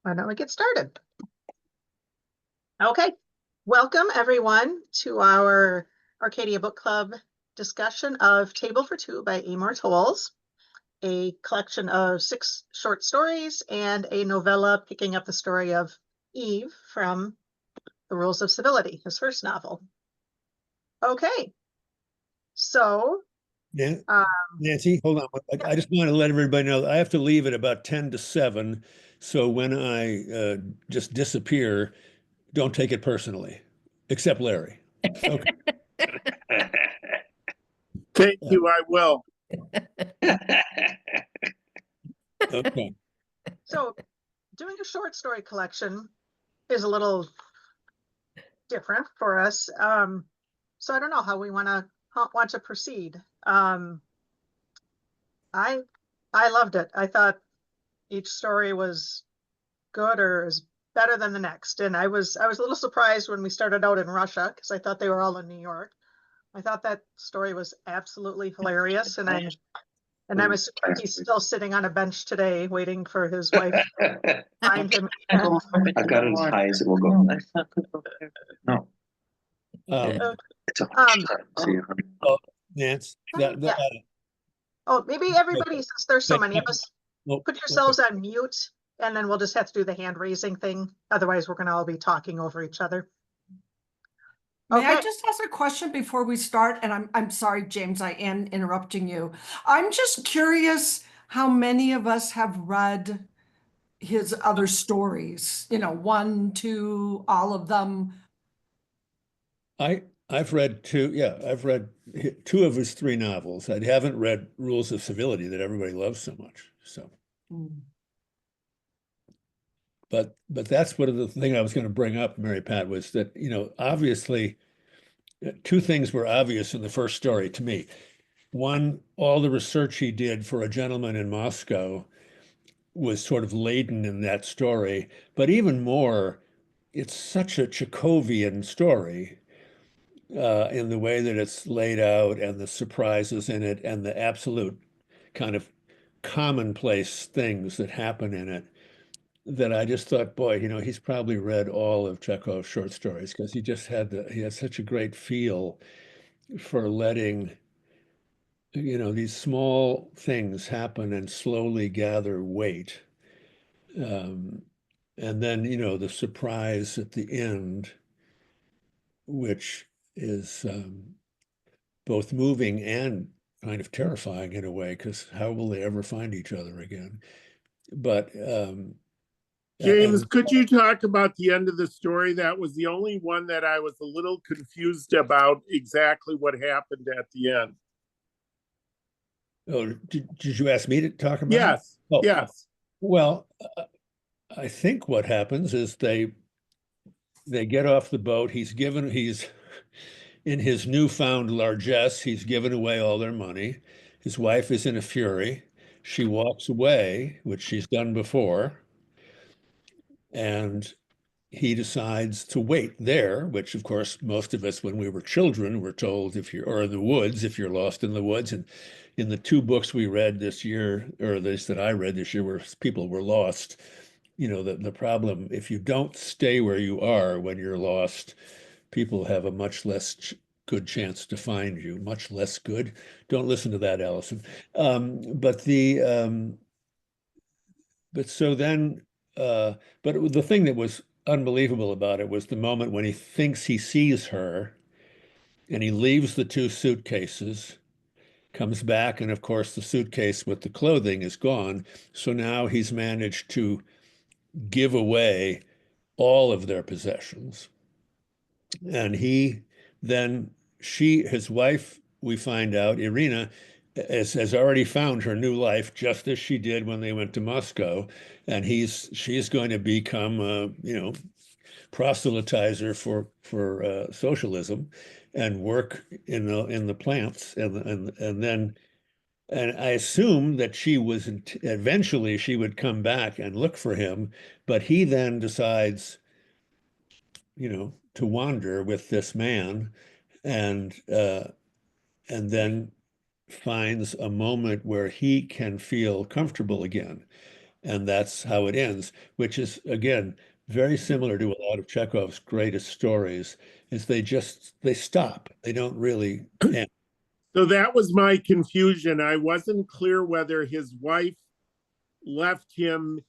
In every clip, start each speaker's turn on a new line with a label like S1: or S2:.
S1: Why don't we get started? Okay, welcome everyone to our Arcadia Book Club discussion of Table for Two by Amor Towles, a collection of 6 short stories and a novella picking up the story of Eve from The Rules of Civility, his first novel. Okay, so
S2: Yeah, Nancy, hold on. I just want to let everybody know I have to leave at about 10 to 7. So when I just disappear, don't take it personally, except Larry. Okay.
S3: Thank you, I will.
S2: Okay.
S1: so doing a short story collection is a little different for us. So I don't know how we want to proceed. I I loved it. I thought each story was good or is better than the next. And I was a little surprised when we started out in Russia because I thought they were all in New York. I thought that story was absolutely hilarious, and I'm assuming he's still sitting on a bench today waiting for his wife to find him.
S4: I've got it as high as it will go. No, it's a
S2: Nance,
S1: Maybe everybody, since there's so many of us,
S2: well,
S1: put yourselves on mute, and then we'll just have to do the hand raising thing. Otherwise, we're going to all be talking over each other.
S5: May I
S1: Okay.
S5: just ask a question before we start? And I'm sorry, James, I am interrupting you. I'm just curious how many of us have read his other stories, 1, 2, all of them.
S2: I've read 2. Yeah, I've read 2 of his 3 novels. I haven't read Rules of Civility that everybody loves so much. So, but that's one of the thing I was going to bring up, Mary Pat, was that, obviously 2 things were obvious in the first story to me. One, all the research he did for A Gentleman in Moscow was sort of laden in that story. But even more, it's such a Chekhovian story in the way that it's laid out and the surprises in it and the absolute kind of commonplace things that happen in it, that I just thought, boy, he's probably read all of Chekhov's short stories because he had such a great feel for letting these small things happen and slowly gather weight. And then, the surprise at the end, which is both moving and kind of terrifying in a way, because how will they ever find each other again? But
S3: James, could you talk about the end of the story? That was the only one that I was a little confused about exactly what happened at the end.
S2: Oh, did you ask me to talk about it?
S3: Yes, yes.
S2: Well, I think what happens is they get off the boat. He's in his newfound largesse, he's given away all their money. His wife is in a fury. She walks away, which she's done before, and he decides to wait there, which of course most of us when we were children were told, or in the woods, if you're lost in the woods. And in the 2 books we read this year, or at least that I read this year, where people were lost, the problem, if you don't stay where you are when you're lost, people have a much less good chance to find you, much less good. Don't listen to that, Allison. But so then, but the thing that was unbelievable about it was the moment when he thinks he sees her and he leaves the 2 suitcases, comes back, and of course the suitcase with the clothing is gone. So now he's managed to give away all of their possessions. And his wife, we find out, Irina, has already found her new life, just as she did when they went to Moscow. And she's going to become proselytizer for socialism and work in the plants. And I assume that eventually she would come back and look for him, but he then decides, to wander with this man, and then finds a moment where he can feel comfortable again. and that's how it ends, which is, again, very similar to a lot of Chekhov's greatest stories, is they stop. They don't really end.
S3: So that was my confusion. I wasn't clear whether his wife left him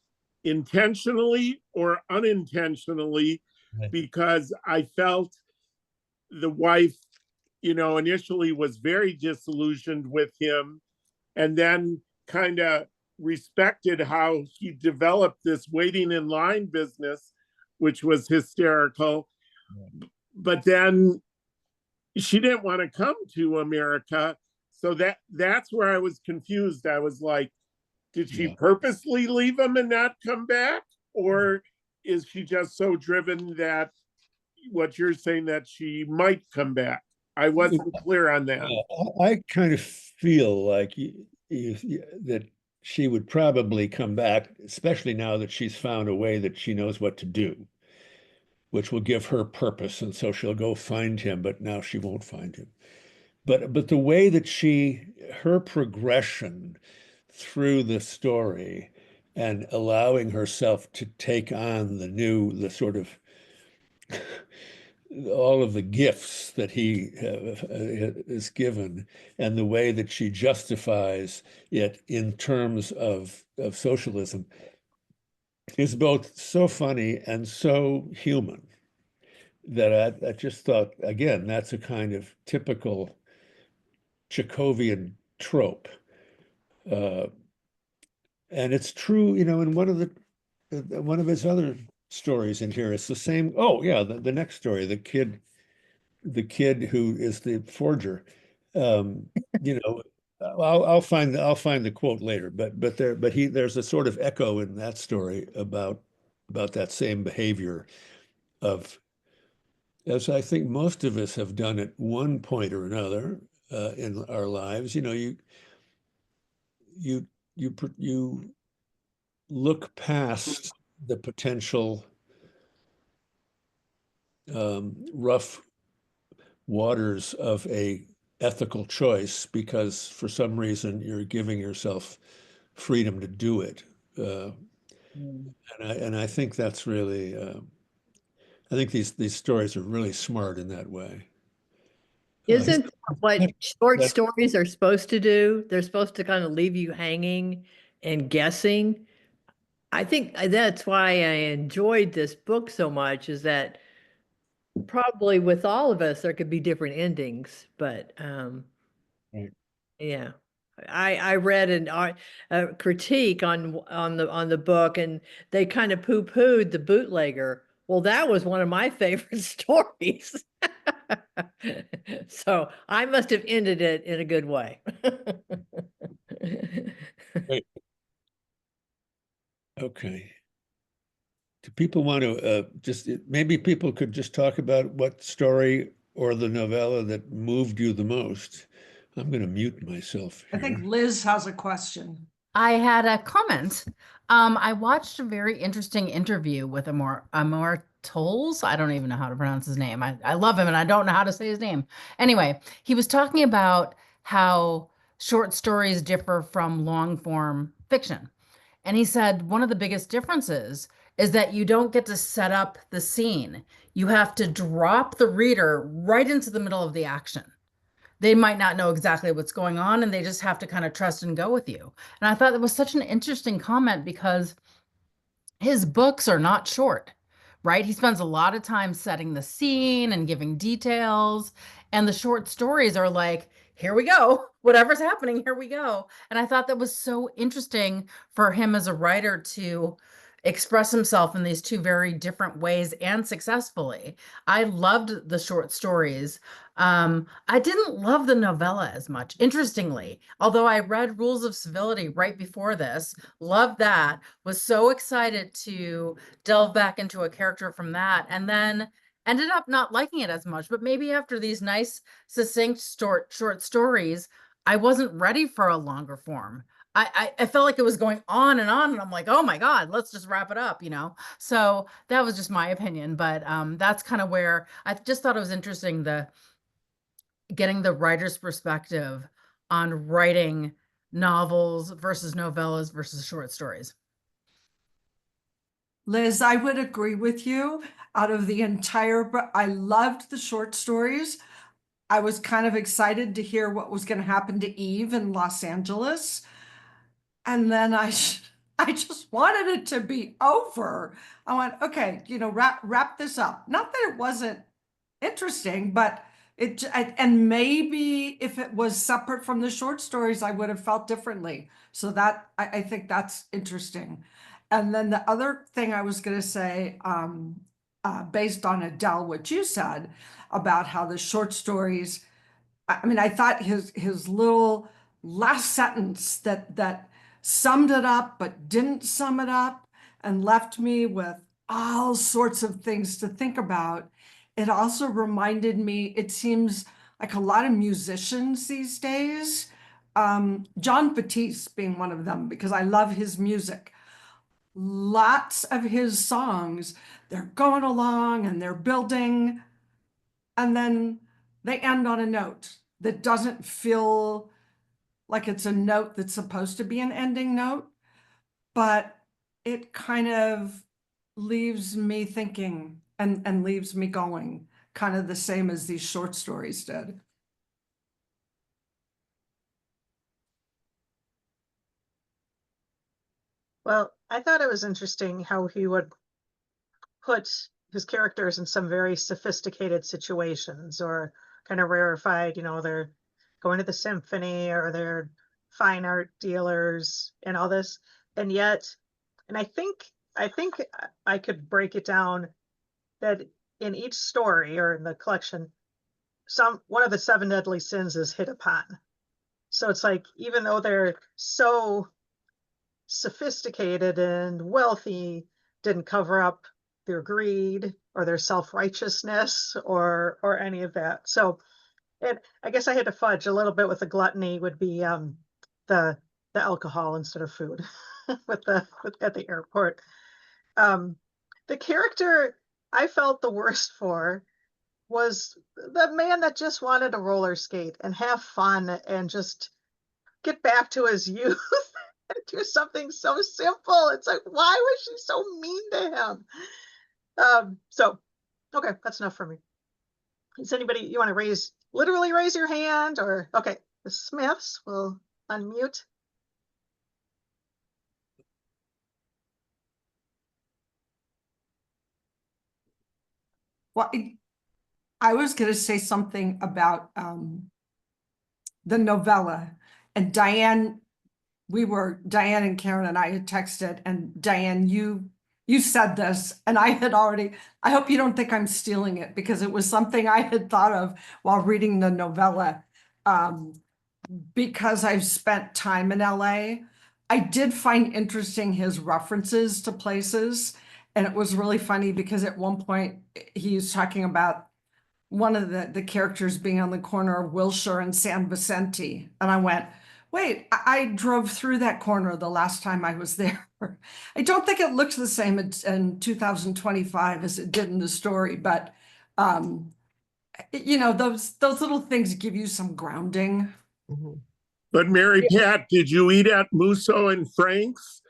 S3: intentionally or unintentionally,
S2: Right.
S3: because I felt the wife, initially was very disillusioned with him, and then kind of respected how he developed this waiting in line business, which was hysterical. But then she didn't want to come to America. So that's where I was confused. I was like, did she purposely leave him and not come back? Or is she just so driven that what you're saying that she might come back? I wasn't clear on that.
S2: I kind of feel like that she would probably come back, especially now that she's found a way that she knows what to do, which will give her purpose. And so she'll go find him, but now she won't find him. But the way that her progression through the story and allowing herself to take on the sort of all of the gifts that he is given, and the way that she justifies it in terms of socialism is both so funny and so human that I just thought, again, that's a kind of typical Chekhovian trope. And it's true, in one of his other stories in here, it's the same. Oh yeah, the next story, the kid who is the forger. You know, I'll find the quote later, but there's a sort of echo in that story about that same behavior of, as I think most of us have done at one point or another in our lives. You look past the potential rough waters of a ethical choice because for some reason you're giving yourself freedom to do it. And I think that's really, I think these stories are really smart in that way.
S6: Isn't what short
S2: that-
S6: stories are supposed to do? They're supposed to kind of leave you hanging and guessing. I think that's why I enjoyed this book so much, is that probably with all of us there could be different endings, but
S2: Right.
S6: yeah. I read a critique on the book, and they kind of poo-pooed the bootlegger. Well, that was one of my favorite stories. So I must have ended it in a good way.
S2: Right. Okay. Do people want to maybe people could just talk about what story or the novella that moved you the most? I'm going to mute myself
S5: I think
S2: here.
S5: Liz has a question.
S7: I had a comment. I watched a very interesting interview with Amor Towles. I don't even know how to pronounce his name. I love him and I don't know how to say his name. Anyway, he was talking about how short stories differ from long form fiction. And he said one of the biggest differences is that you don't get to set up the scene. You have to drop the reader right into the middle of the action. They might not know exactly what's going on and they just have to kind of trust and go with you. And I thought that was such an interesting comment because his books are not short, right? He spends a lot of time setting the scene and giving details. And the short stories are like, here we go. Whatever's happening, here we go. And I thought that was so interesting for him as a writer to express himself in these two very different ways and successfully. I loved the short stories. I didn't love the novella as much, interestingly, although I read Rules of Civility right before this, loved that, was so excited to delve back into a character from that, and then ended up not liking it as much. But maybe after these nice, succinct short stories, I wasn't ready for a longer form. I felt like it was going on, and I'm like, oh my God, let's just wrap it up, So that was just my opinion, but that's kind of where I just thought it was interesting, getting the writer's perspective on writing novels versus novellas versus short stories.
S5: Liz, I would agree with you. Out of the entire book, I loved the short stories. I was kind of excited to hear what was going to happen to Eve in Los Angeles. And then I just wanted it to be over. I went, okay, wrap this up. Not that it wasn't interesting, but and maybe if it was separate from the short stories, I would have felt differently. So that I think that's interesting. And then the other thing I was going to say, based on Adele, what you said about how the short stories, I mean, I thought his little last sentence that summed it up but didn't sum it up and left me with all sorts of things to think about. It also reminded me, it seems like a lot of musicians these days, John Batiste being one of them, because I love his music. Lots of his songs, they're going along and they're building, and then they end on a note that doesn't feel like it's a note that's supposed to be an ending note, but it kind of leaves me thinking and leaves me going, kind of the same as these short stories did.
S1: Well, I thought it was interesting how he would put his characters in some very sophisticated situations or kind of rarefied, they're going to the symphony or they're fine art dealers and all this. And yet, and I think I could break it down that in each story or in the collection, one of the seven deadly sins is hit upon. So it's like, even though they're so sophisticated and wealthy, didn't cover up their greed or their self-righteousness or any of that. So I guess I had to fudge a little bit with the gluttony would be the alcohol instead of food at the airport. The character I felt the worst for was the man that just wanted to roller skate and have fun and just get back to his youth and do something so simple. It's like, why was she so mean to him? So, okay, that's enough for me. Is anybody, you want to literally raise your hand, or, okay, the Smiths will unmute.
S5: Well, I was going to say something about the novella, and Diane and Karen and I had texted, and Diane, you said this, and I hope you don't think I'm stealing it, because it was something I had thought of while reading the novella. Because I've spent time in LA, I did find interesting his references to places. And it was really funny because at one point he was talking about one of the characters being on the corner of Wilshire and San Vicente. And I went, wait, I drove through that corner the last time I was there. I don't think it looks the same in 2025 as it did in the story, but those little things give you some grounding.
S3: But Mary Pat, did you eat at Musso and Frank's?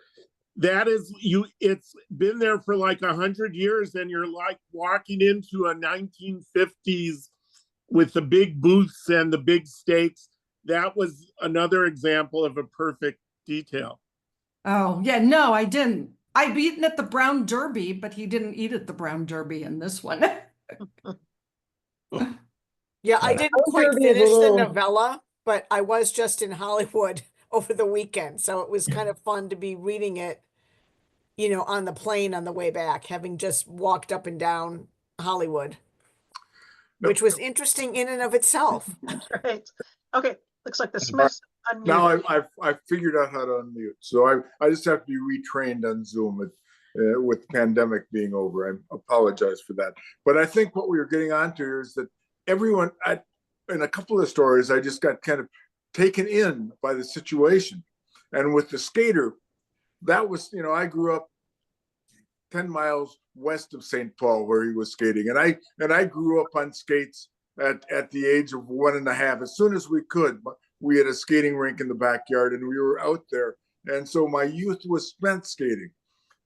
S3: That is it's been there for like 100 years, and you're like walking into a 1950s with the big booths and the big steaks. That was another example of a perfect detail.
S5: Oh, yeah, no, I didn't. I've eaten at the Brown Derby, but he didn't eat at the Brown Derby in this one.
S8: Yeah, I didn't quite finish the novella, but I was just in Hollywood over the weekend. So it was kind of fun to be reading it, on the plane on the way back, having just walked up and down Hollywood, which was interesting in and of itself.
S1: Right. Okay, looks like the Smiths unmuted.
S9: Now I've figured out how to unmute. So I just have to be retrained on Zoom with the pandemic being over. I apologize for that. But I think what we were getting onto here is that everyone, in a couple of stories, I just got kind of taken in by the situation. And with the skater, that was, I grew up 10 miles west of St. Paul where he was skating. And I grew up on skates at the age of 1.5. As soon as we could, we had a skating rink in the backyard and we were out there. And so my youth was spent skating.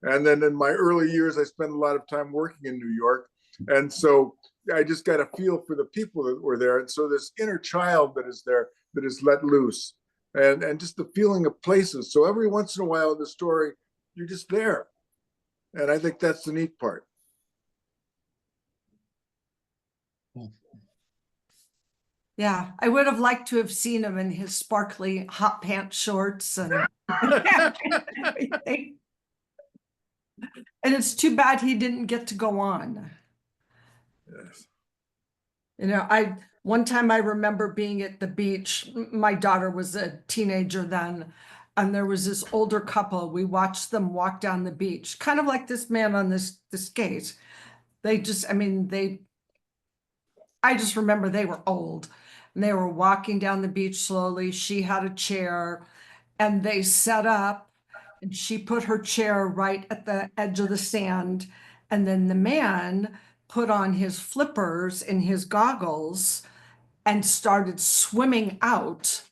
S9: And then in my early years, I spent a lot of time working in New York. And so I just got a feel for the people that were there. And so this inner child that is there, that is let loose, and just the feeling of places. So every once in a while in the story, you're just there. And I think that's the neat part.
S5: Yeah, I would have liked to have seen him in his sparkly hot pants shorts and everything. And it's too bad he didn't get to go on.
S9: Yes.
S5: You know, one time I remember being at the beach. My daughter was a teenager then, and there was this older couple. We watched them walk down the beach, kind of like this man on this skate. They just, I mean, I just remember they were old, and they were walking down the beach slowly. She had a chair, and they set up, and she put her chair right at the edge of the sand, and then the man put on his flippers and his goggles and started swimming out.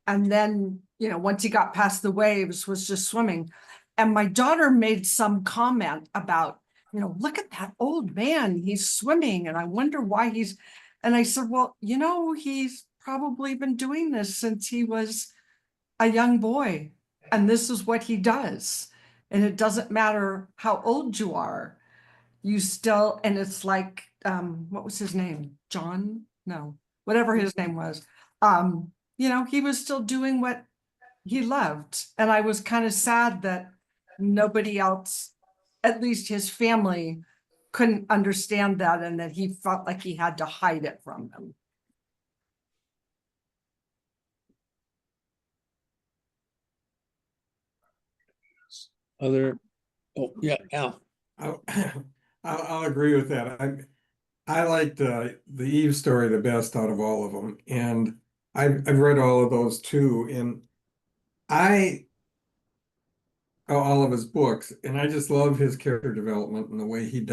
S5: And then, you know, once he got past the waves, was just swimming. And my daughter made some comment about, you know, look at that old man, he's swimming, and I wonder why he's, and I said, well, you know, he's probably been doing this since he was a young boy, and this is what he does. And it doesn't matter how old you are, you still, and it's like, what was his name? John? No, whatever his name was. You know, he was still doing what he loved. And I was kind of sad that nobody else, at least his family, couldn't understand that, and that he felt like he had to hide it from them.
S2: Other, oh, yeah, Al.
S10: I'll agree with that. I liked the Eve story the best out of all of them, and I've read all of those too, and all of his books, and I just love his character development and the way he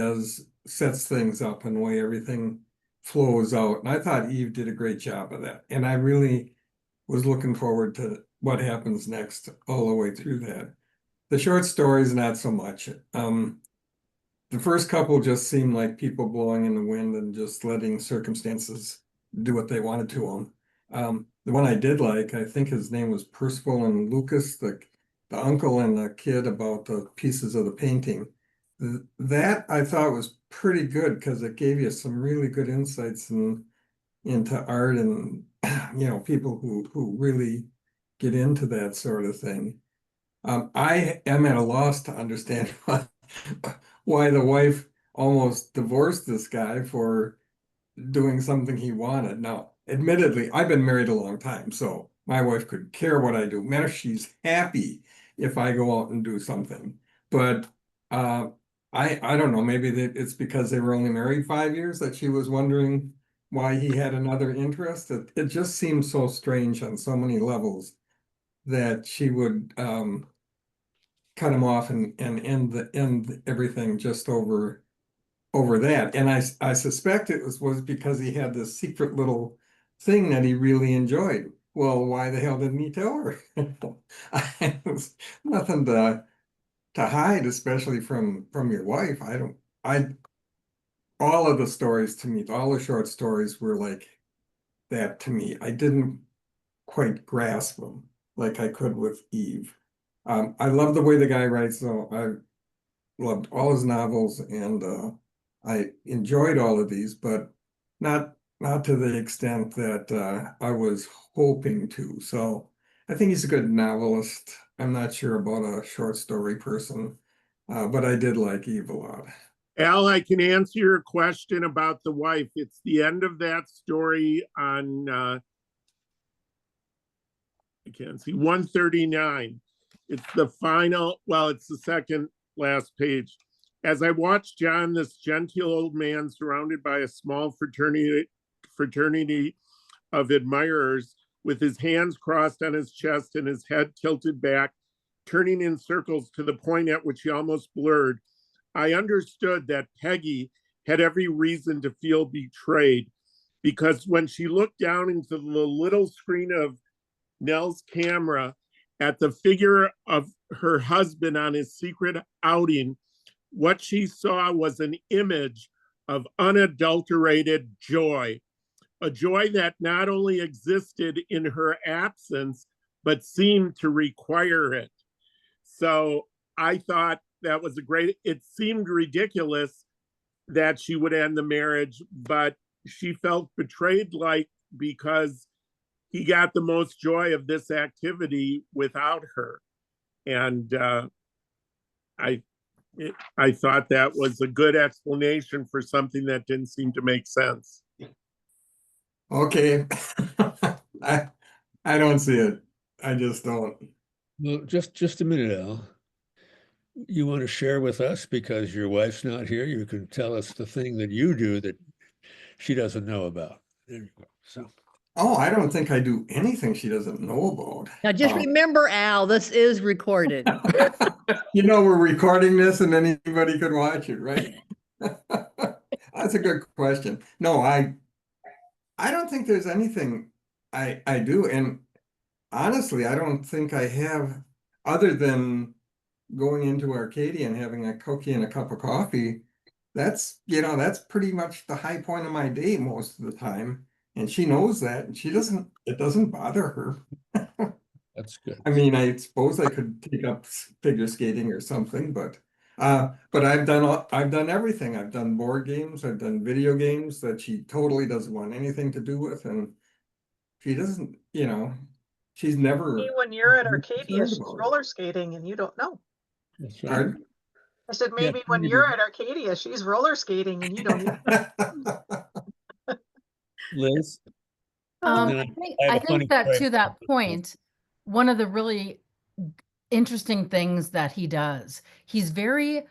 S10: sets things up and the way everything flows out. And I thought Eve did a great job of that, and I really was looking forward to what happens next all the way through that. The short stories, not so much. The first couple just seemed like people blowing in the wind and just letting circumstances do what they wanted to them. The one I did like, I think his name was Percival and Lucas, the uncle and the kid about the pieces of the painting. That I thought was pretty good because it gave you some really good insights into art and people who really get into that sort of thing. I am at a loss to understand why the wife almost divorced this guy for doing something he wanted. Now, admittedly, I've been married a long time, so my wife could care what I do. Matter she's happy if I go out and do something. But I don't know, maybe it's because they were only married 5 years that she was wondering why he had another interest. It just seems so strange on so many levels that she would cut him off and end everything just over that. And I suspect it was because he had this secret little thing that he really enjoyed. Well, why the hell didn't he tell her? It was nothing to hide, especially from your wife. All of the stories to me, all the short stories were like that to me. I didn't quite grasp them like I could with Eve. I love the way the guy writes, though. I loved all his novels, and I enjoyed all of these, but not to the extent that I was hoping to. So I think he's a good novelist. I'm not sure about a short story person, but I did like Eve a lot.
S3: Al, I can answer your question about the wife. It's the end of that story on, I can't see, 139. It's the final, well, it's the second last page. As I watched John, this genteel old man surrounded by a small fraternity of admirers, with his hands crossed on his chest and his head tilted back, turning in circles to the point at which he almost blurred, I understood that Peggy had every reason to feel betrayed, because when she looked down into the little screen of Nell's camera at the figure of her husband on his secret outing, what she saw was an image of unadulterated joy, a joy that not only existed in her absence, but seemed to require it. So I thought that was it seemed ridiculous that she would end the marriage, but she felt betrayed, because he got the most joy of this activity without her. And I thought that was a good explanation for something that didn't seem to make sense.
S10: Okay. I don't see it. I just don't.
S2: Well, just a minute, Al. You want to share with us, because your wife's not here, you can tell us the thing that you do that she doesn't know about. There you go. So.
S10: Oh, I don't think I do anything she doesn't know about.
S6: Now, just remember, Al, this is recorded.
S10: You know, we're recording this and anybody could watch it, right? That's a good question. No, I don't think there's anything I do. And honestly, I don't think I have, other than going into Arcadia and having a cookie and a cup of coffee. That's, that's pretty much the high point of my day most of the time. And she knows that, and it doesn't bother her.
S2: That's good.
S10: I mean, I suppose I could take up figure skating or something, but I've done everything. I've done board games, I've done video games that she totally doesn't want anything to do with, and she doesn't, she's never.
S1: Maybe when you're at
S10: been
S1: Arcadia,
S10: concerned
S1: she's
S10: about it.
S1: roller skating and you don't know.
S2: That's right.
S10: Pardon?
S1: I said, maybe
S2: Yeah,
S1: when
S2: maybe.
S1: you're at Arcadia, she's roller skating and you don't even
S2: Liz? And then I have a funny
S7: I think that
S2: story
S7: to that
S2: about this.
S7: point, one of the really interesting things that he does, he's very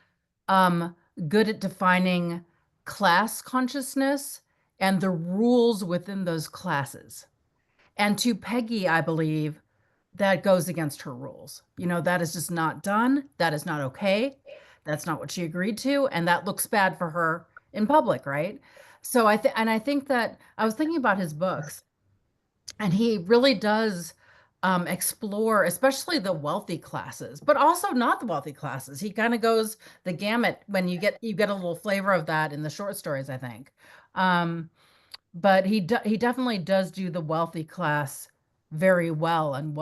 S7: good at defining class consciousness and the rules within those classes. And to Peggy, I believe that goes against her rules. That is just not done. That is not okay. That's not what she agreed to. And that looks bad for her in public, right? So I think that I was thinking about his books, and he really does explore, especially the wealthy classes, but also not the wealthy classes. He kind of goes the gamut when you get a little flavor of that in the short stories, I think. But he definitely does do the wealthy class very well, and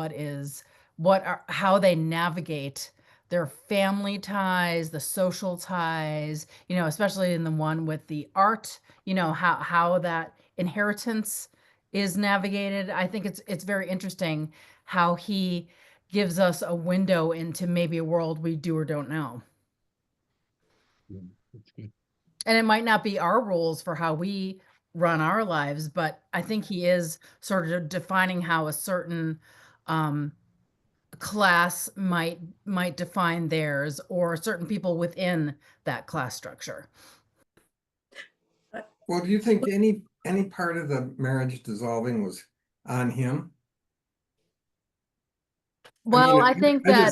S7: how they navigate their family ties, the social ties, especially in the one with the art, how that inheritance is navigated. I think it's very interesting how he gives us a window into maybe a world we do or don't know.
S2: That's good.
S7: And it might not be our rules for how we run our lives, but I think he is sort of defining how a certain class might define theirs, or certain people within that class structure.
S10: Well, do you think any part of the marriage dissolving was on him?
S7: Well, I
S10: mean,
S7: think
S10: I
S7: that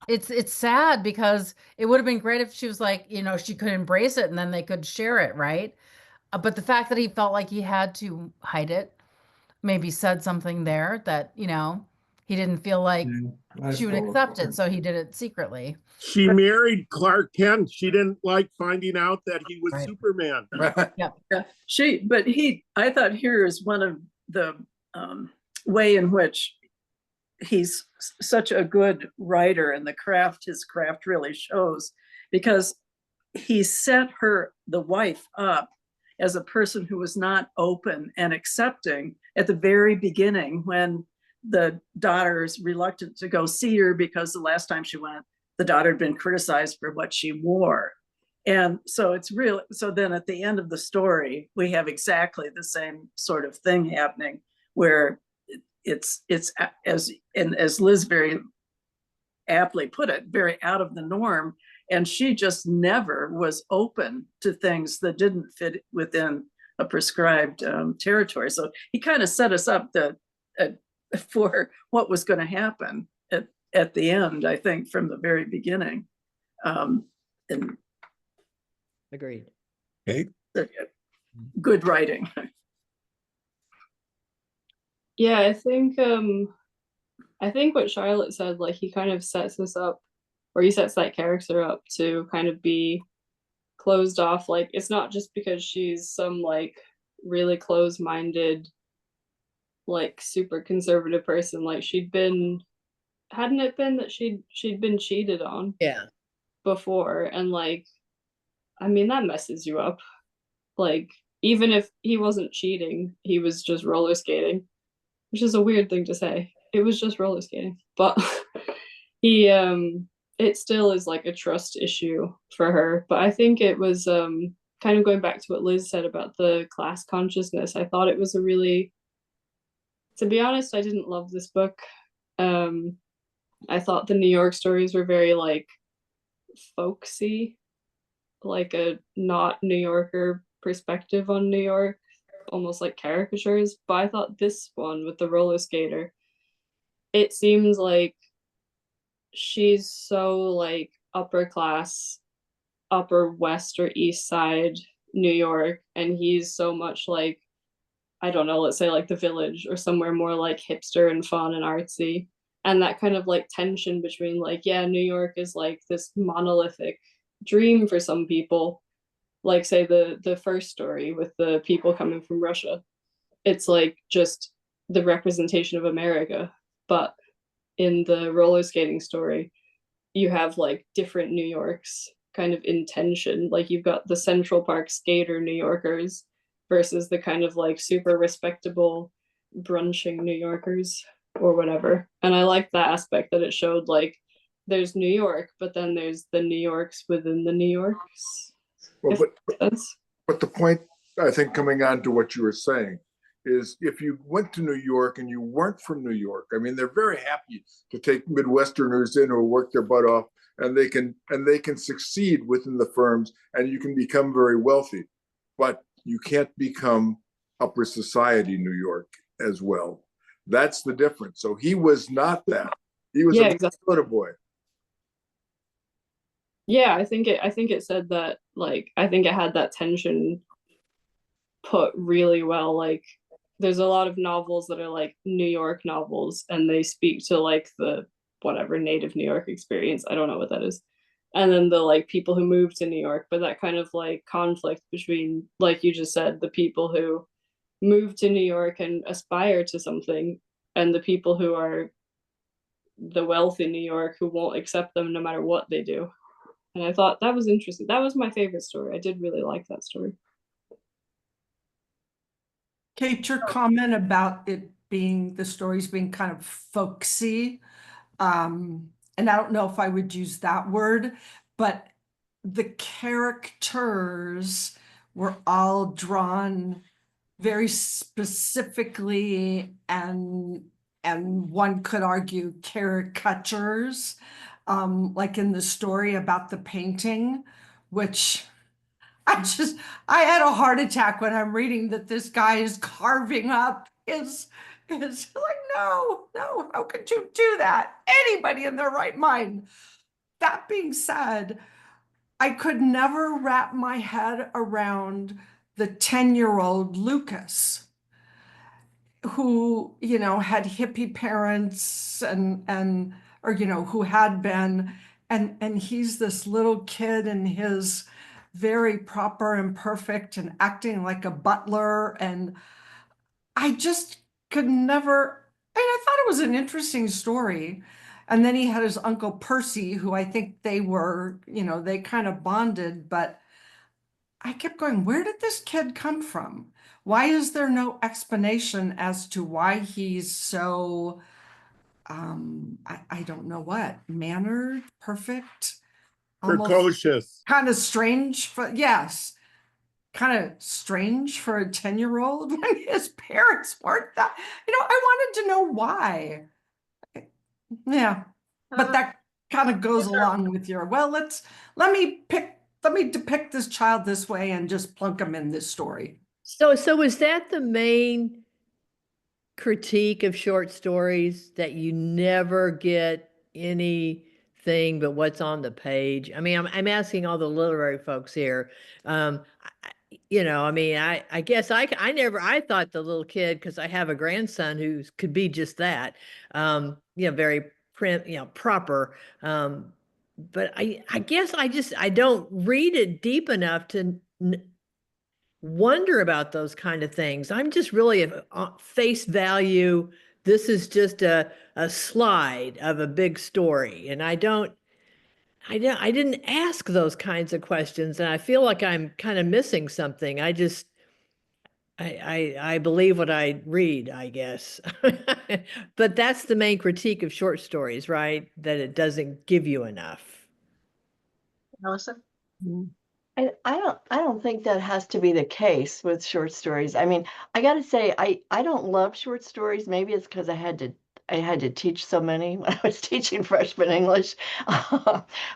S10: just-
S7: it's sad, because it would have been great if she was like, she could embrace it and then they could share it, right? But the fact that he felt like he had to hide it maybe said something there that, he didn't feel like
S10: I
S7: she would
S10: suppose.
S7: accept it, so he did it secretly.
S3: She married Clark Kent. She didn't like finding out that he was
S7: Right.
S3: Superman.
S11: Yeah, I thought here is one of the way in which he's such a good writer, and his craft really shows, because he set the wife up as a person who was not open and accepting at the very beginning, when the daughter is reluctant to go see her because the last time she went, the daughter had been criticized for what she wore. And so then at the end of the story, we have exactly the same sort of thing happening, where it's as Liz very aptly put it, very out of the norm. And she just never was open to things that didn't fit within a prescribed territory. So he kind of set us up for what was going to happen at the end, I think, from the very beginning. And
S6: Agreed.
S2: Okay.
S11: Good writing.
S12: Yeah, I think I think what Charlotte said, like he kind of sets us up, or he sets that character up to kind of be closed off. Like it's not just because she's some like really closed-minded, like super conservative person. Like hadn't it been that she'd been cheated on
S6: Yeah.
S12: before, and like I mean that messes you up. Like even if he wasn't cheating, he was just roller skating, which is a weird thing to say. It was just roller skating, but he it still is like a trust issue for her. But I think it was kind of going back to what Liz said about the class consciousness. I thought it was a really, to be honest, I didn't love this book. I thought the New York stories were very like folksy, like a not New Yorker perspective on New York, almost like caricatures. But I thought this one with the roller skater, it seems like she's so like upper class, upper west or east side New York, and he's so much like, I don't know, let's say like the Village or somewhere more like hipster and fun and artsy. And that kind of like tension between like, yeah, New York is like this monolithic dream for some people, like say the first story with the people coming from Russia. It's like just the representation of America. But in the roller skating story, you have like different New Yorks kind of in tension. Like you've got the Central Park skater New Yorkers versus the kind of like super respectable brunching New Yorkers or whatever. And I like that aspect that it showed like there's New York, but then there's the New Yorks within the New Yorks.
S9: Well, but the point, I think, coming on to what you were saying is if you went to New York and you weren't from New York, I mean, they're very happy to take Midwesterners in who work their butt off, and they can succeed within the firms, and you can become very wealthy, but you can't become upper society New York as well. That's the difference. So he was not that. He was a Minnesota boy.
S12: Yeah, I think it said that, like, I think it had that tension put really well. Like there's a lot of novels that are like New York novels, and they speak to like the whatever native New York experience. I don't know what that is. And then the like people who moved to New York, but that kind of like conflict between, like you just said, the people who move to New York and aspire to something, and the people who are the wealthy New York who won't accept them no matter what they do. And I thought that was interesting. That was my favorite story. I did really like that story.
S5: Kate, your comment about it being, the stories being kind of folksy, and I don't know if I would use that word, but the characters were all drawn very specifically, and one could argue caricatures, like in the story about the painting, which I had a heart attack when I'm reading that this guy is carving up his like, no, how could you do that? Anybody in their right mind. That being said, I could never wrap my head around the 10-year-old Lucas, who, had hippie parents and or, who had been, and he's this little kid in his very proper and perfect and acting like a butler. And I just could never, I thought it was an interesting story. And then he had his Uncle Percy, who I think they were, they kind of bonded, but I kept going, where did this kid come from? Why is there no explanation as to why he's so, I don't know what, mannered, perfect,
S3: Precocious.
S5: kind of strange for, yes, kind of strange for a 10-year-old when his parents weren't that, I wanted to know why. Yeah, but that kind of goes along with your, well, let me depict this child this way and just plunk him in this story.
S6: So is that the main critique of short stories, that you never get anything but what's on the page? I mean, I'm asking all the literary folks here. I guess I thought the little kid, because I have a grandson who could be just that. very proper. But I guess I don't read it deep enough to wonder about those kind of things. I'm just really face value. This is just a slide of a big story, and I didn't ask those kinds of questions, and I feel like I'm kind of missing something. I believe what I read, I guess. But that's the main critique of short stories, right? That it doesn't give you enough.
S1: Allison?
S13: I don't think that has to be the case with short stories. I mean, I got to say, I don't love short stories. Maybe it's because I had to teach so many when I was teaching freshman English.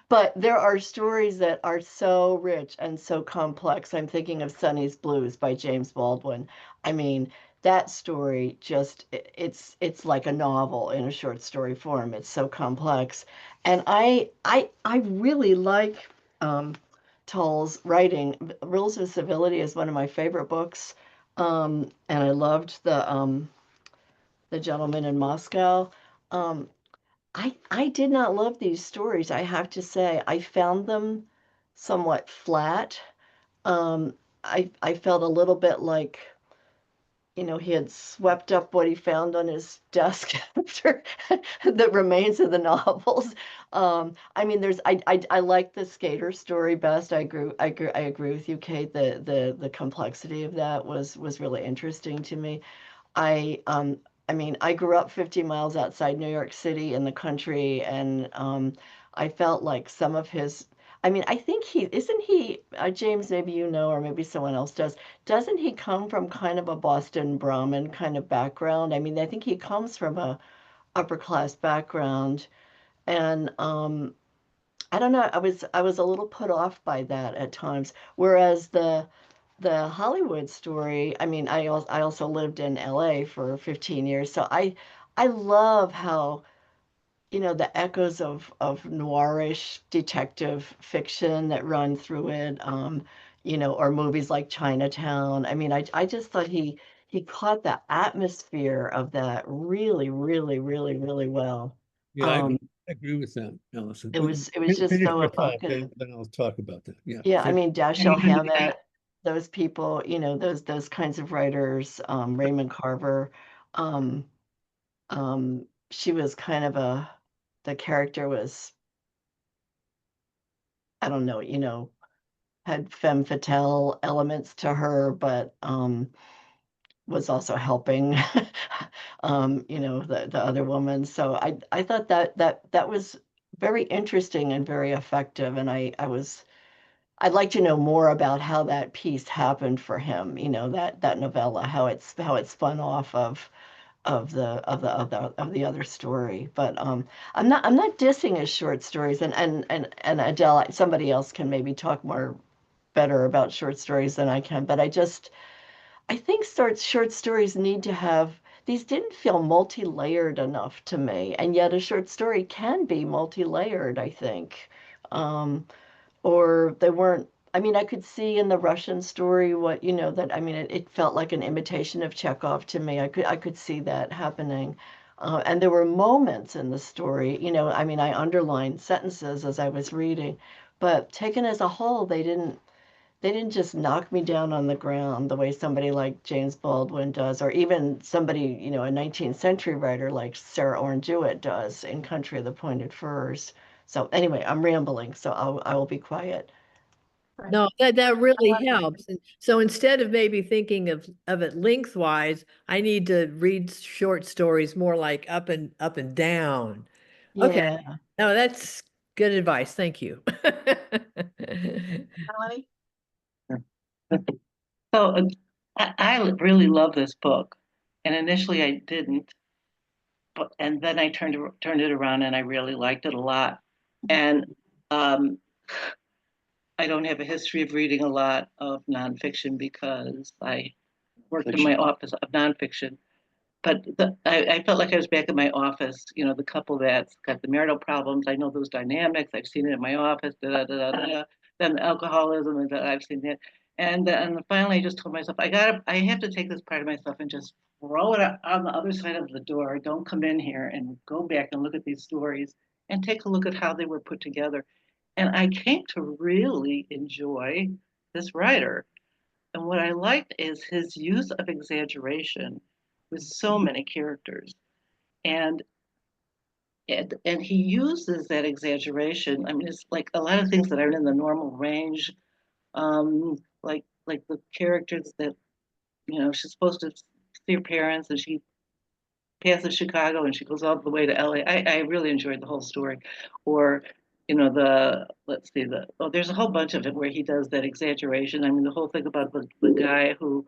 S13: But there are stories that are so rich and so complex. I'm thinking of Sonny's Blues by James Baldwin. I mean, that story it's like a novel in a short story form. It's so complex. And I really like Towles' writing. Rules of Civility is one of my favorite books. And I loved the Gentleman in Moscow. Um, I did not love these stories, I have to say. I found them somewhat flat. Um, I felt a little bit like, he had swept up what he found on his desk after the remains of the novels. I mean, I like the skater story best. I agree with you, Kate. The complexity of that was really interesting to me. I um I mean, I grew up 50 miles outside New York City in the country, and I felt like some of his I mean, I think isn't he James, maybe you know, or maybe someone else does. Doesn't he come from kind of a Boston Brahmin kind of background? I mean, I think he comes from a upper class background, and I don't know, I was a little put off by that at times. Whereas the Hollywood story, I mean, I also lived in LA for 15 years, so I love how, the echoes of noirish detective fiction that run through it, or movies like Chinatown. I mean, I just thought he caught the atmosphere of that really, really, really, really well.
S2: Yeah,
S13: Um,
S2: I agree with that, Allison.
S13: it was just
S2: Finish
S13: so
S2: your thought,
S13: evocative.
S2: then I'll talk about that. Yeah.
S13: Yeah, I mean, Dashiell
S4: And
S13: Hammett, those people, those kinds of writers, Raymond Carver. Um, she was kind of the character was, I don't know, had femme fatale elements to her, but was also helping, the other woman. So I thought that was very interesting and very effective, and I'd like to know more about how that piece happened for him, that novella, how it spun off of the other story. But I'm not dissing his short stories, and Adele, somebody else can maybe talk more better about short stories than I can, but I think short stories need to have these didn't feel multi-layered enough to me, and yet a short story can be multi-layered, I think. Or they weren't. I mean, I could see in the Russian story what, that, I mean, it felt like an imitation of Chekhov to me. I could see that happening. And there were moments in the story, I mean, I underlined sentences as I was reading, but taken as a whole, they didn't just knock me down on the ground the way somebody like James Baldwin does, or even somebody, a 19th century writer like Sarah Orne Jewett does in Country of the Pointed Firs. So anyway, I'm rambling, so I will be quiet.
S6: No, that really helps. And so instead of maybe thinking of it lengthwise, I need to read short stories more like up and down. Okay.
S13: Yeah.
S6: No, that's good advice. Thank you.
S1: Melanie?
S4: So I really love this book, and initially I didn't, and then I turned it around, and I really liked it a lot. And um, I don't have a history of reading a lot of nonfiction because I worked in my office of nonfiction. But I felt like I was back in my office, the couple that's got the marital problems. I know those dynamics. I've seen it in my office, then the alcoholism, and I've seen it. And finally I just told myself, I have to take this part of myself and just throw it on the other side of the door. Don't come in here, and go back and look at these stories and take a look at how they were put together. And I came to really enjoy this writer. And what I liked is his use of exaggeration with so many characters. And and he uses that exaggeration. I mean, it's like a lot of things that are in the normal range, like the characters that, you know, she's supposed to see her parents and she passes Chicago and she goes all the way to LA. I really enjoyed the whole story. Or, you know, let's see, there's a whole bunch of it where he does that exaggeration. I mean, the whole thing about the guy who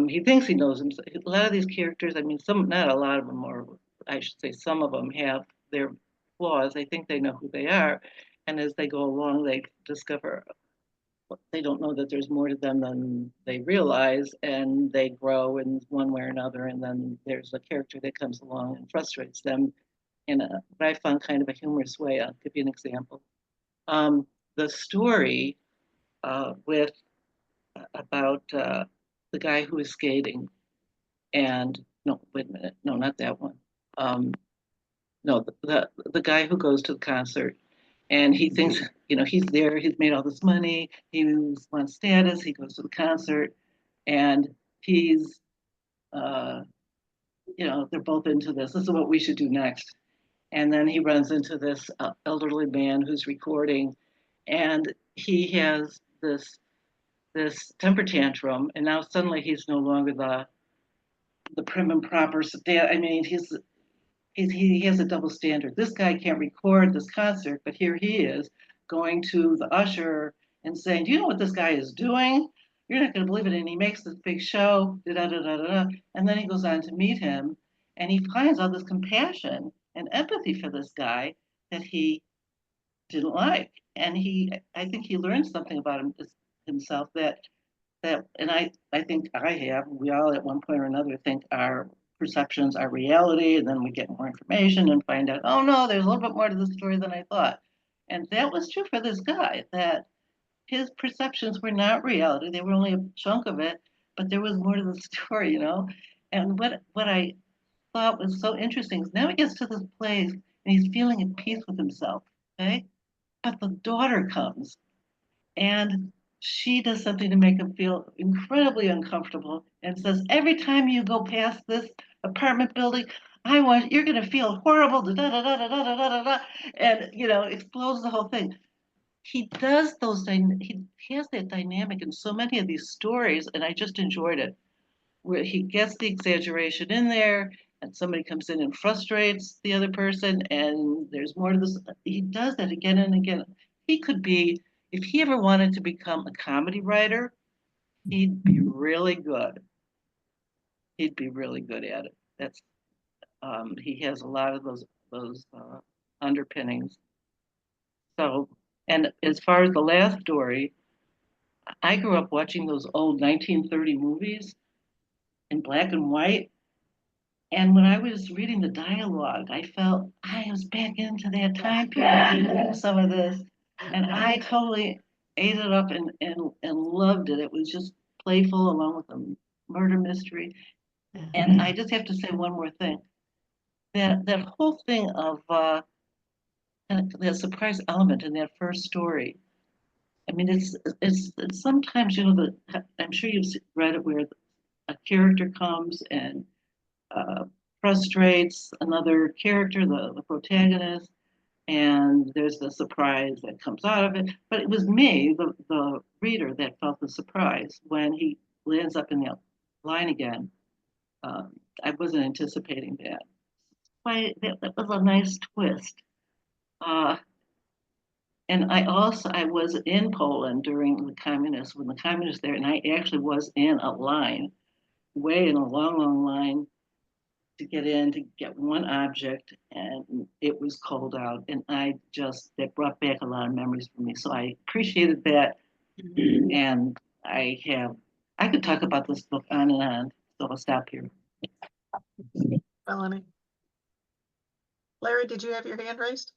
S4: he thinks he knows him. A lot of these characters, I mean, not a lot of them, or I should say some of them have their flaws. They think they know who they are. And as they go along, they discover they don't know that there's more to them than they realize, and they grow in one way or another. And then there's a character that comes along and frustrates them in what I found kind of a humorous way. I'll give you an example. The story with about the guy who is skating, and no, wait a minute, no, not that one. No, the guy who goes to the concert, and he thinks, you know, he's there, he's made all this money, he wants status, he goes to the concert, and he's, you know, they're both into this. This is what we should do next. And then he runs into this elderly man who's recording, and he has this temper tantrum, and now suddenly he's no longer the prim and proper. I mean, he has a double standard. This guy can't record this concert, but here he is going to the usher and saying, "Do you know what this guy is doing? You're not going to believe it." And he makes this big show, da da da da da. And then he goes on to meet him, and he finds all this compassion and empathy for this guy that he didn't like. And I think he learned something about himself and I think we all at one point or another think our perceptions are reality, and then we get more information and find out, oh no, there's a little bit more to the story than I thought. And that was true for this guy, that his perceptions were not reality. They were only a chunk of it, but there was more to the story, you know? And what I thought was so interesting is now he gets to this place and he's feeling at peace with himself, okay? But the daughter comes and she does something to make him feel incredibly uncomfortable and says, every time you go past this apartment building, you're going to feel horrible, da, da, da, da, da, da, da, da, and, you know, explodes the whole thing. He does he has that dynamic in so many of these stories, and I just enjoyed it, where he gets the exaggeration in there, and somebody comes in and frustrates the other person, and there's more to this. He does that again and again. He could be, if he ever wanted to become a comedy writer, he'd be really good. He'd be really good at it. That's he has a lot of those underpinnings. So, and as far as the last story, I grew up watching those old 1930 movies in black and white. And when I was reading the dialogue, I felt I was back into that time period, some of this. And I totally ate it up and loved it. It was just playful along with the murder mystery. And I just have to say one more thing. That whole thing of that surprise element in that first story. I mean, it's sometimes, you know, I'm sure you've read it where a character comes and frustrates another character, the protagonist, and there's the surprise that comes out of it. But it was me, the reader, that felt the surprise when he lands up in the line again. I wasn't anticipating that. That was a nice twist. And I was in Poland during when the communists there, and I actually was in a line, way in a long, long line to get one object, and it was cold out, and that brought back a lot of memories for me. So I appreciated that, and I could talk about this book on and on, so I'll stop here.
S1: Melanie. Larry, did you have your hand raised?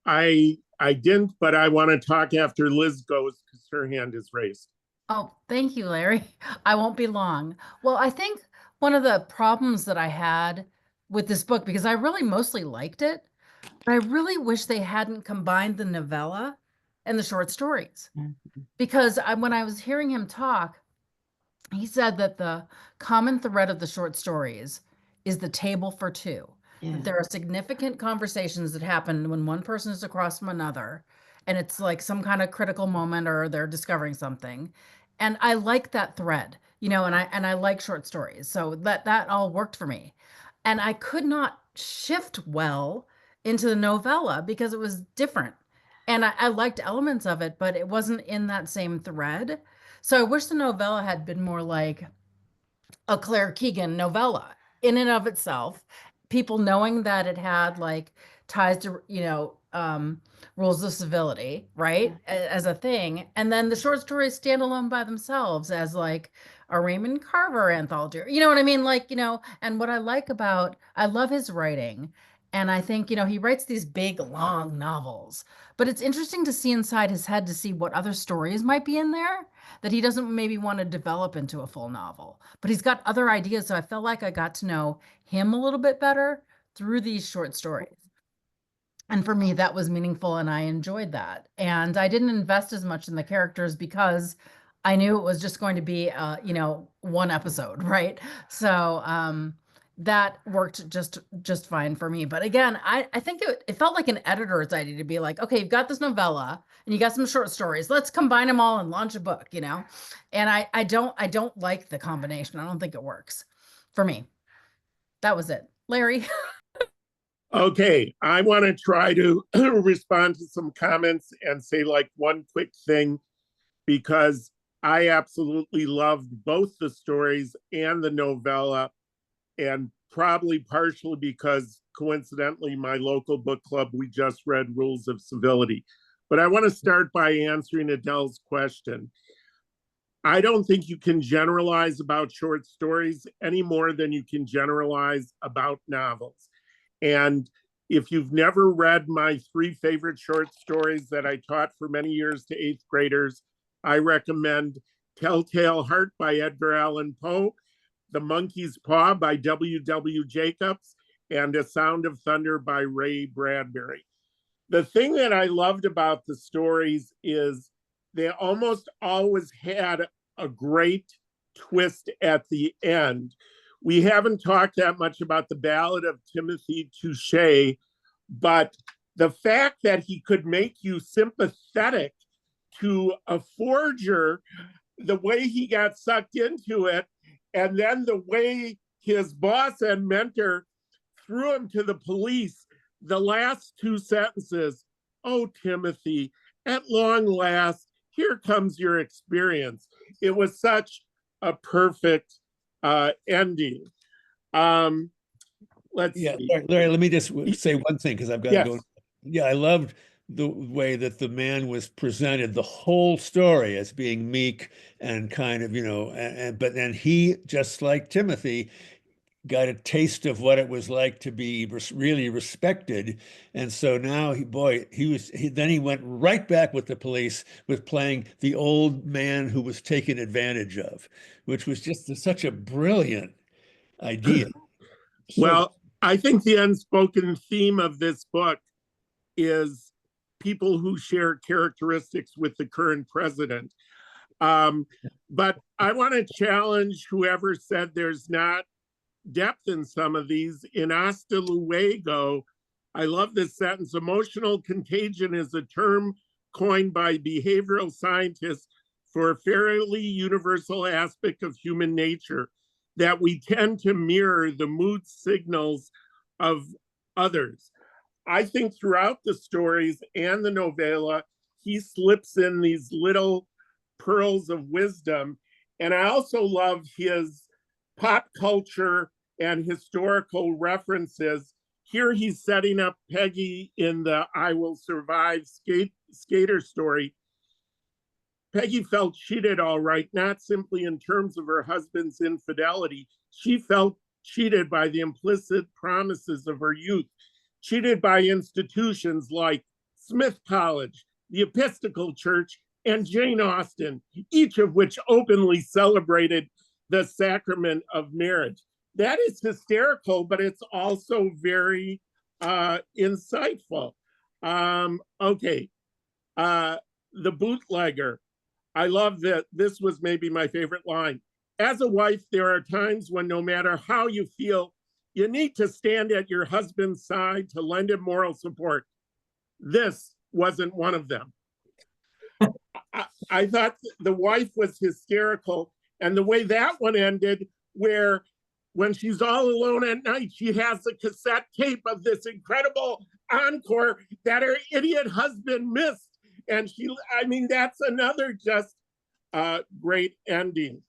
S3: I didn't, but I want to talk after Liz goes because her hand is raised.
S7: Oh, thank you, Larry. I won't be long. Well, I think one of the problems that I had with this book, because I really mostly liked it, but I really wish they hadn't combined the novella and the short stories. Because when I was hearing him talk, he said that the common thread of the short stories is the table for two.
S13: Yeah.
S7: That there are significant conversations that happen when one person is across from another, and it's like some kind of critical moment or they're discovering something. And I like that thread, and I like short stories. So that all worked for me. And I could not shift well into the novella because it was different. And I liked elements of it, but it wasn't in that same thread. So I wish the novella had been more like a Claire Keegan novella in and of itself. People knowing that it had like ties to, rules of civility, right? As a thing. And then the short stories stand alone by themselves as like a Raymond Carver anthology. You know what I mean? Like, and what I love his writing. And I think, he writes these big, long novels, but it's interesting to see inside his head to see what other stories might be in there that he doesn't maybe want to develop into a full novel. But he's got other ideas. So I felt like I got to know him a little bit better through these short stories. And for me, that was meaningful and I enjoyed that. And I didn't invest as much in the characters because I knew it was just going to be, one episode, right? So that worked just fine for me. But again, I think it felt like an editor's idea to be like, okay, you've got this novella and you got some short stories. Let's combine them all and launch a book, And I don't like the combination. I don't think it works for me. That was it. Larry.
S3: Okay, I want to try to respond to some comments and say like one quick thing, because I absolutely loved both the stories and the novella, and probably partially because coincidentally my local book club, we just read Rules of Civility. But I want to start by answering Adele's question. I don't think you can generalize about short stories any more than you can generalize about novels. And if you've never read my 3 favorite short stories that I taught for many years to 8th graders, I recommend Telltale Heart by Edgar Allan Poe, The Monkey's Paw by W.W. Jacobs, and A Sound of Thunder by Ray Bradbury. The thing that I loved about the stories is they almost always had a great twist at the end. We haven't talked that much about the Ballad of Timothy Touché, but the fact that he could make you sympathetic to a forger, the way he got sucked into it, and then the way his boss and mentor threw him to the police, the last 2 sentences, "Oh, Timothy, at long last, here comes your experience." It was such a perfect ending. Let's see.
S2: Larry, let me just say one thing because I've got to go. Yeah, I loved the way that the man was presented, the whole story as being meek and kind of, but then he, just like Timothy, got a taste of what it was like to be really respected. And so now then he went right back with the police with playing the old man who was taken advantage of, which was just such a brilliant idea.
S3: Well, I think the unspoken theme of this book is people who share characteristics with the current president. But I want to challenge whoever said there's not depth in some of these. In Hasta Luego, I love this sentence: emotional contagion is a term coined by behavioral scientists for a fairly universal aspect of human nature, that we tend to mirror the mood signals of others. I think throughout the stories and the novella, he slips in these little pearls of wisdom. And I also love his pop culture and historical references. Here he's setting up Peggy in the I Will Survive skater story. Peggy felt cheated, all right, not simply in terms of her husband's infidelity. She felt cheated by the implicit promises of her youth, cheated by institutions like Smith College, the Episcopal Church, and Jane Austen, each of which openly celebrated the sacrament of marriage. That is hysterical, but it's also very insightful. Okay, the bootlegger. I love that. This was maybe my favorite line. As a wife, there are times when no matter how you feel, you need to stand at your husband's side to lend him moral support. This wasn't one of them. I thought the wife was hysterical. And the way that one ended, where when she's all alone at night, she has a cassette tape of this incredible encore that her idiot husband missed. And I mean, that's another just great ending.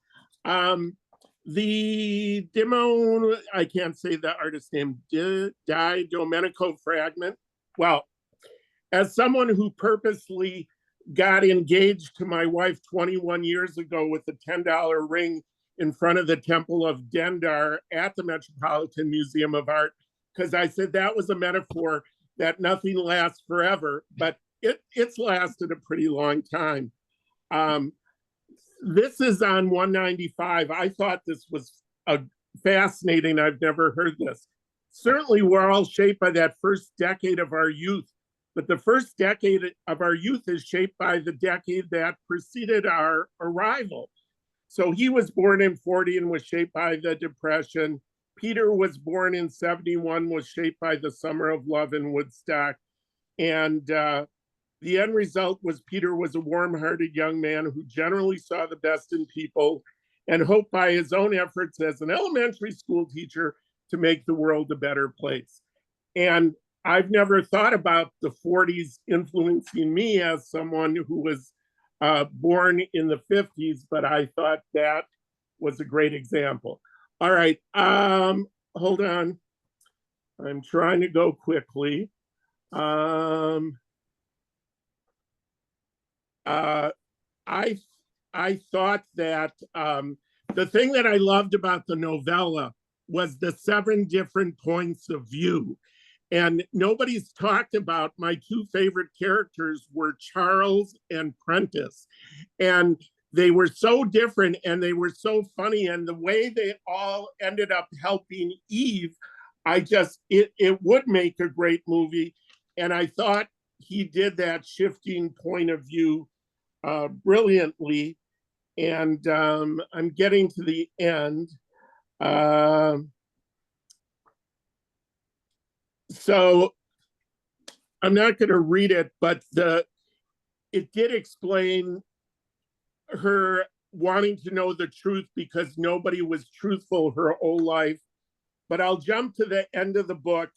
S3: The Dimon, I can't say the artist's name, Di Domenico fragment. Well, as someone who purposely got engaged to my wife 21 years ago with a $10 ring in front of the Temple of Dendar at the Metropolitan Museum of Art, because I said that was a metaphor that nothing lasts forever, but it's lasted a pretty long time. This is on 195. I thought this was fascinating. I've never heard this. Certainly, we're all shaped by that first decade of our youth, but the first decade of our youth is shaped by the decade that preceded our arrival. So he was born in 40 and was shaped by the Depression. Peter was born in 71, was shaped by the Summer of Love in Woodstock. And the end result was Peter was a warm-hearted young man who generally saw the best in people and hoped by his own efforts as an elementary school teacher to make the world a better place. And I've never thought about the 40s influencing me as someone who was born in the 50s, but I thought that was a great example. All right, hold on. I'm trying to go quickly. I thought that the thing that I loved about the novella was the 7 different points of view. And nobody's talked about my 2 favorite characters were Charles and Prentice. And they were so different and they were so funny. And the way they all ended up helping Eve, it would make a great movie. And I thought he did that shifting point of view brilliantly. And I'm getting to the end. So I'm not going to read it, but it did explain her wanting to know the truth because nobody was truthful her whole life. But I'll jump to the end of the book,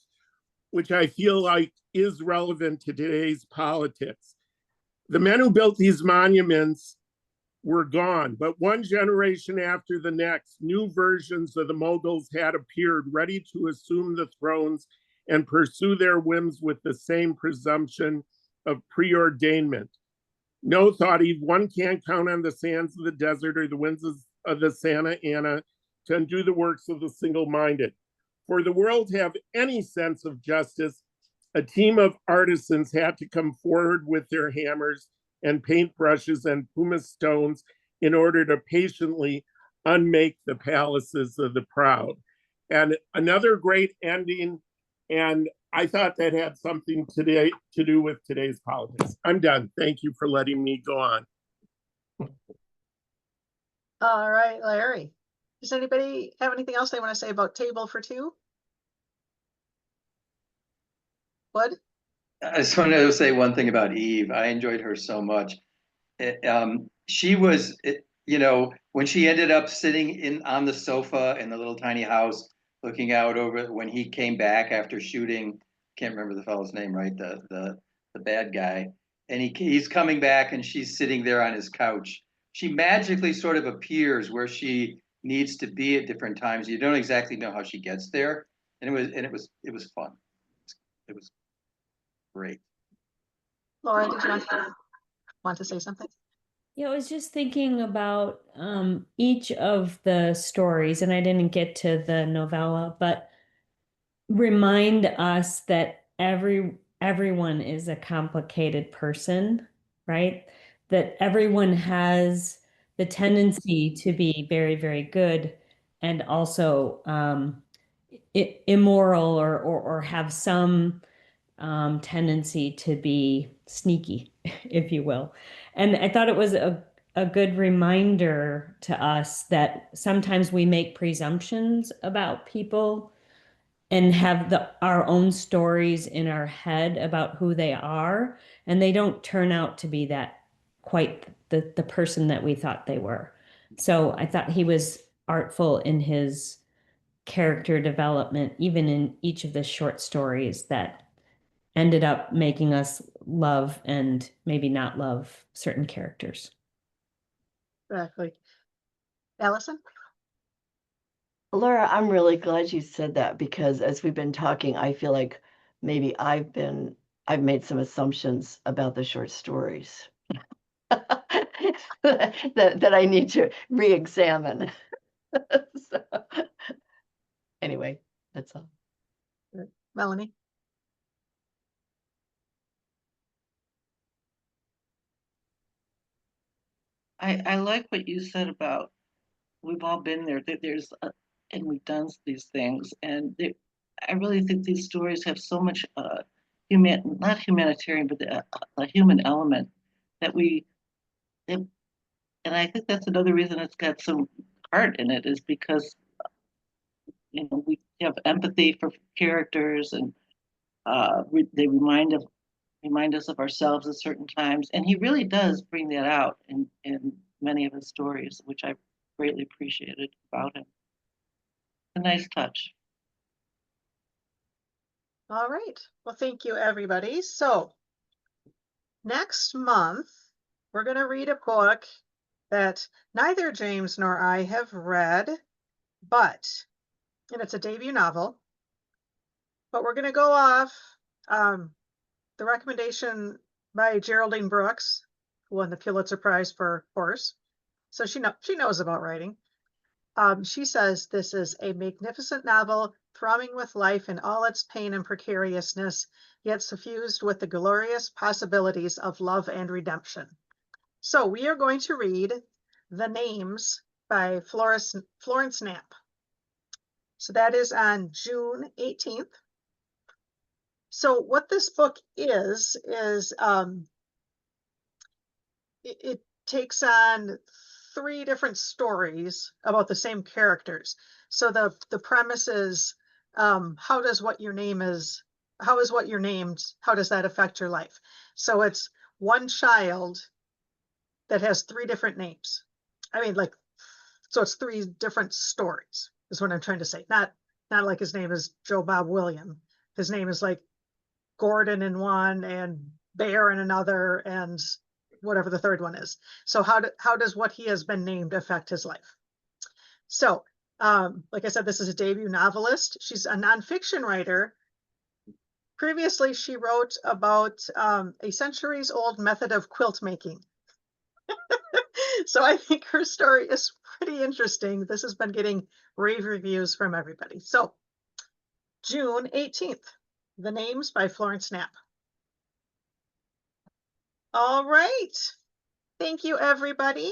S3: which I feel like is relevant to today's politics. The men who built these monuments were gone, but one generation after the next, new versions of the Moguls had appeared, ready to assume the thrones and pursue their whims with the same presumption of preordainment. No, thought Eve, one can't count on the sands of the desert or the winds of the Santa Ana to undo the works of the single-minded. For the world to have any sense of justice, a team of artisans had to come forward with their hammers and paintbrushes and pumice stones in order to patiently unmake the palaces of the proud. And another great ending, and I thought that had something today to do with today's politics. I'm done. Thank you for letting me go on.
S1: All right, Larry. Does anybody have anything else they want to say about Table for Two? Bud?
S14: I just wanted to say one thing about Eve. I enjoyed her so much. She was, when she ended up sitting on the sofa in the little tiny house, looking out over when he came back after shooting, can't remember the fellow's name, right? The bad guy, and he's coming back, and she's sitting there on his couch. She magically sort of appears where she needs to be at different times. You don't exactly know how she gets there, and it was fun. It was great.
S1: Laura, did you want to say something?
S15: Yeah, I was just thinking about each of the stories, and I didn't get to the novella, but remind us that everyone is a complicated person, right? that everyone has the tendency to be very, very good and also immoral or have some tendency to be sneaky, if you will. And I thought it was a good reminder to us that sometimes we make presumptions about people and have our own stories in our head about who they are, and they don't turn out to be that quite the person that we thought they were. So I thought he was artful in his character development, even in each of the short stories that ended up making us love and maybe not love certain characters.
S1: Exactly. Allison?
S13: Laura, I'm really glad you said that, because as we've been talking, I feel like maybe I've made some assumptions about the short stories that I need to re-examine. So, anyway, that's all.
S1: Melanie?
S4: I like what you said about we've all been there. There's and we've done these things, and I really think these stories have so much not humanitarian, but a human element that and I think that's another reason it's got some heart in it, is because we have empathy for characters, and they remind us of ourselves at certain times, and he really does bring that out in many of his stories, which I greatly appreciated about him. A nice touch.
S1: All right. Well, thank you, everybody. So next month, we're going to read a book that neither James nor I have read, and it's a debut novel, but we're going to go off the recommendation by Geraldine Brooks, who won the Pulitzer Prize for Horse. So she knows about writing. She says this is a magnificent novel, throbbing with life in all its pain and precariousness, yet suffused with the glorious possibilities of love and redemption. So we are going to read The Names by Florence Knapp. So that is on June 18th. So what this book is it takes on 3 different stories about the same characters. So the premise is, how is what you're named, how does that affect your life? So it's one child that has 3 different names. So it's 3 different stories is what I'm trying to say. Not like his name is Joe Bob William. His name is like Gordon in one and Bear in another, and whatever the third one is. So how does what he has been named affect his life? So, like I said, this is a debut novelist. She's a nonfiction writer. Previously, she wrote about a centuries-old method of quilt making. So I think her story is pretty interesting. This has been getting rave reviews from everybody. So June 18th, The Names by Florence Knapp. All right. Thank you, everybody.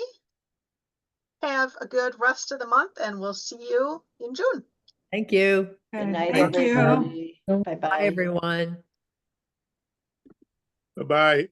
S1: Have a good rest of the month, and we'll see you in June.
S6: Thank you.
S13: Good night,
S5: Thank you.
S13: everybody.
S6: Bye,
S13: Bye-bye.
S6: everyone.
S3: Bye-bye.